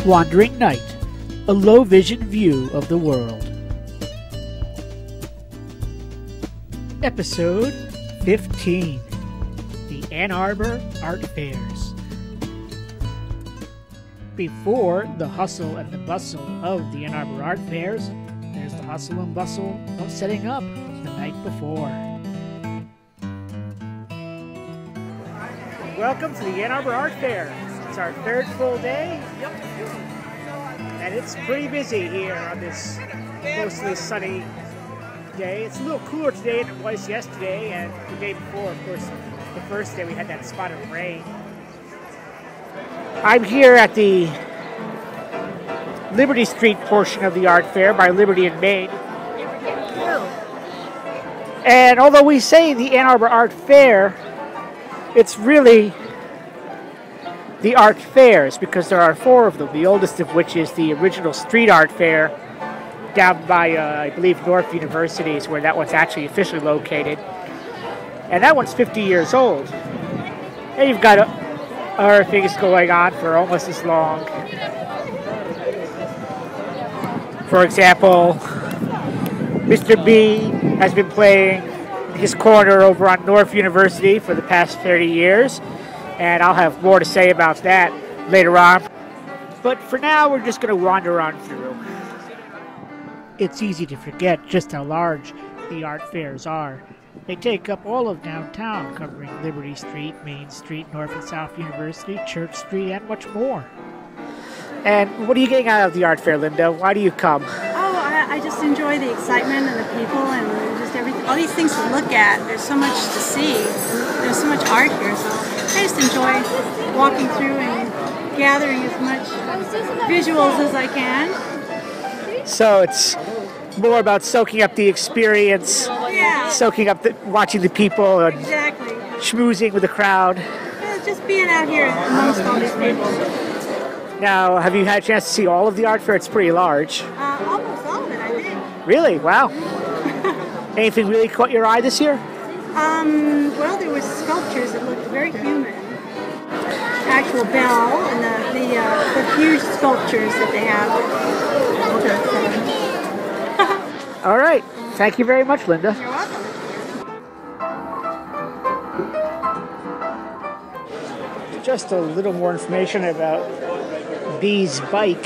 Wandering Night, a low-vision view of the world. Episode 15, the Ann Arbor Art Fairs. Before the hustle and the bustle of the Ann Arbor Art Fairs, there's the hustle and bustle of setting up the night before. Welcome to the Ann Arbor Art Fair. It's our third full day. Yep. And it's pretty busy here on this mostly sunny day. It's a little cooler today than it was yesterday and the day before. Of course, the first day we had that spot of rain. I'm here at the Liberty Street portion of the art fair by Liberty and Main. And although we say the Ann Arbor Art Fair, it's really the art fairs because there are four of them, the oldest of which is the original street art fair down by, I believe, North University is where that one's actually officially located. And that one's 50 years old. And you've got other things going on for almost as long. For example, Mr. B has been playing his corner over on North University for the past 30 years, and I'll have more to say about that later on. But for now, we're just going to wander on through. It's easy to forget just how large the art fairs are. They take up all of downtown, covering Liberty Street, Main Street, North and South University, Church Street, and much more. And what are you getting out of the art fair, Linda? Why do you come? I just enjoy the excitement and the people and just everything. All these things to look at. There's so much to see. There's so much art here. So I just enjoy walking through and gathering as much visuals as I can. So it's more about soaking up the experience, soaking up watching the people, and exactly. Schmoozing with the crowd. Yeah, just being out here amongst all these people. Now, have you had a chance to see all of the art fair? It's pretty large. Almost all of it, I think. Really? Wow. Anything really caught your eye this year? Well, there was sculptures that looked very human. Actual bell and the huge sculptures that they have. All right. Thank you very much, Linda. You're welcome. Just a little more information about B's bike.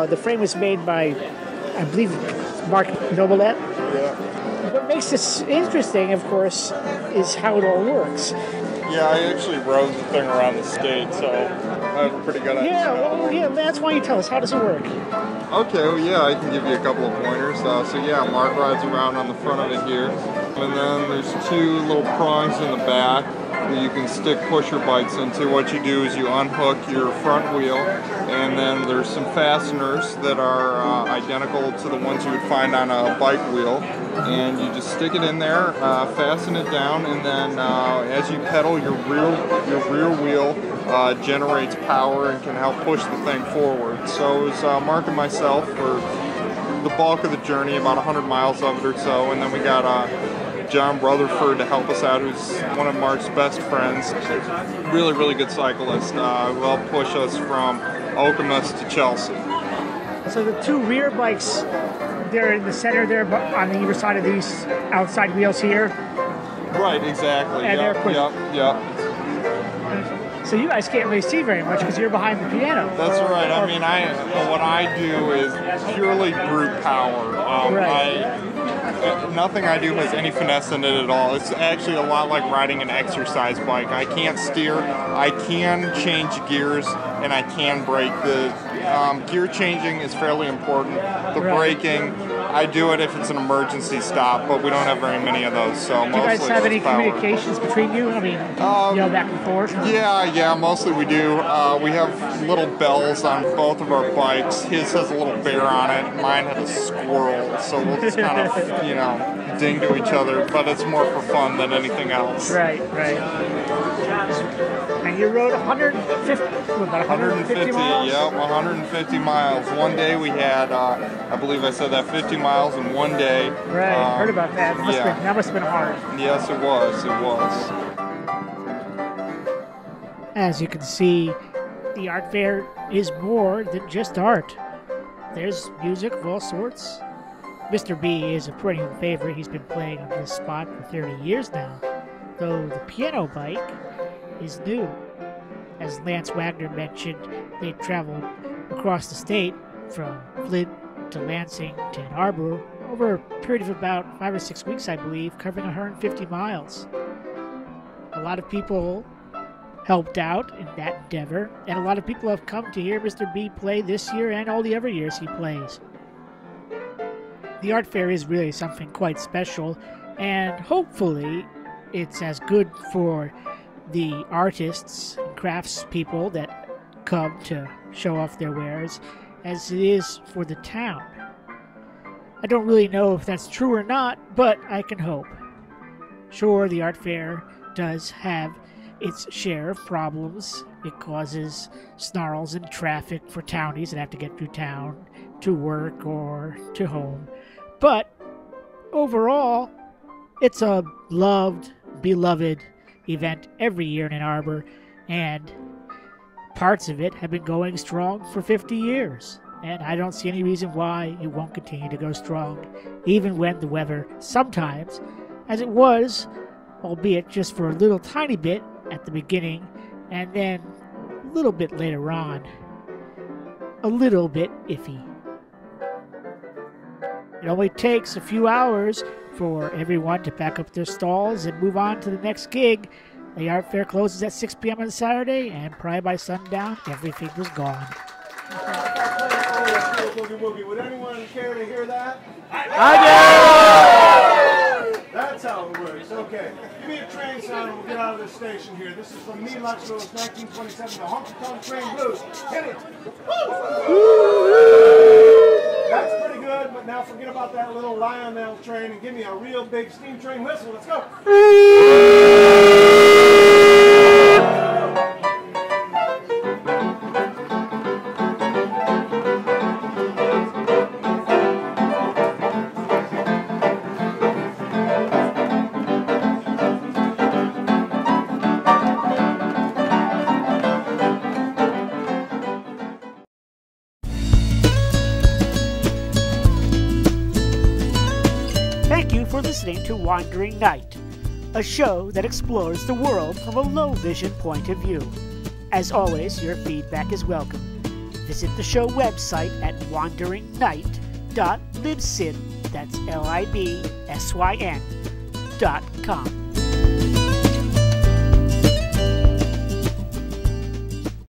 The frame was made by, I believe, Mark Nobilet. Yeah. What makes this interesting, of course, is how it all works. Yeah, I actually rode the thing around the state, so I have a pretty good idea. Yeah, that's why you tell us. How does it work? Okay, well, yeah, I can give you a couple of pointers. Mark rides around on the front of it here. And then there's two little prongs in the back that you can stick pusher bikes into. What you do is you unhook your front wheel, and then there's some fasteners that are identical to the ones you would find on a bike wheel. And you just stick it in there, fasten it down, and then as you pedal, your rear wheel generates power and can help push the thing forward. So it was Mark and myself for the bulk of the journey, about 100 miles of it or so, and then we got John Rutherford to help us out, who's one of Mark's best friends. Really, really good cyclist. Who helped push us from Okemos to Chelsea. So the two rear bikes, they're in the center there, but on either side of these outside wheels here. Right, exactly. And they're pushed. Yep. So you guys can't really see very much because you're behind the piano. That's right. I mean, what I do is purely brute power. Nothing I do has any finesse in it at all. It's actually a lot like riding an exercise bike. I can't steer, I can change gears, and I can brake. The gear changing is fairly important. The braking, I do it if it's an emergency stop, but we don't have very many of those. So do you guys have any communications between you? I mean, back and forth? Yeah, mostly we do. We have little bells on both of our bikes. His has a little bear on it. Mine has a squirrel. So we'll just kind of, ding to each other. But it's more for fun than anything else. Right. And you rode 150 miles? Yeah, 150 miles. One day we had, I believe I said that, 50 miles in one day. Right, heard about that. That must have been hard. Yes, it was. As you can see, The art fair is more than just art. There's music of all sorts. Mr. B is a perennial favorite. He's been playing on this spot for 30 years now, though the piano bike is new. As Lance Wagner mentioned, they traveled across the state from Flint to Lansing to Ann Arbor over a period of about 5 or 6 weeks, I believe, covering 150 miles. A lot of people helped out in that endeavor, and a lot of people have come to hear Mr. B play this year and all the other years he plays. The art fair is really something quite special, and hopefully it's as good for the artists and craftspeople that come to show off their wares as it is for the town. I don't really know if that's true or not, but I can hope. Sure, the art fair does have its share of problems. It causes snarls in traffic for townies that have to get through town to work or to home. But overall, it's a loved, beloved event every year in Ann Arbor, and parts of it have been going strong for 50 years. And I don't see any reason why it won't continue to go strong, even when the weather sometimes, as it was, albeit just for a little tiny bit at the beginning, and then a little bit later on, a little bit iffy. It only takes a few hours for everyone to pack up their stalls and move on to the next gig. The art fair closes at 6 p.m. on Saturday, and probably by sundown, everything was gone. Would anyone care to hear that? I do! That's how it works. Okay. Give me a train sound and we'll get out of this station here. This is from Me Luxor's 1927, the Honky Tonk Train Blues. Hit it! That's pretty good, but now forget about that little Lionel train and give me a real big steam train whistle. Let's go! Thank you for listening to Wandering Night, a show that explores the world from a low-vision point of view. As always, your feedback is welcome. Visit the show website at wanderingnight.libsyn, that's LIBSYN.com.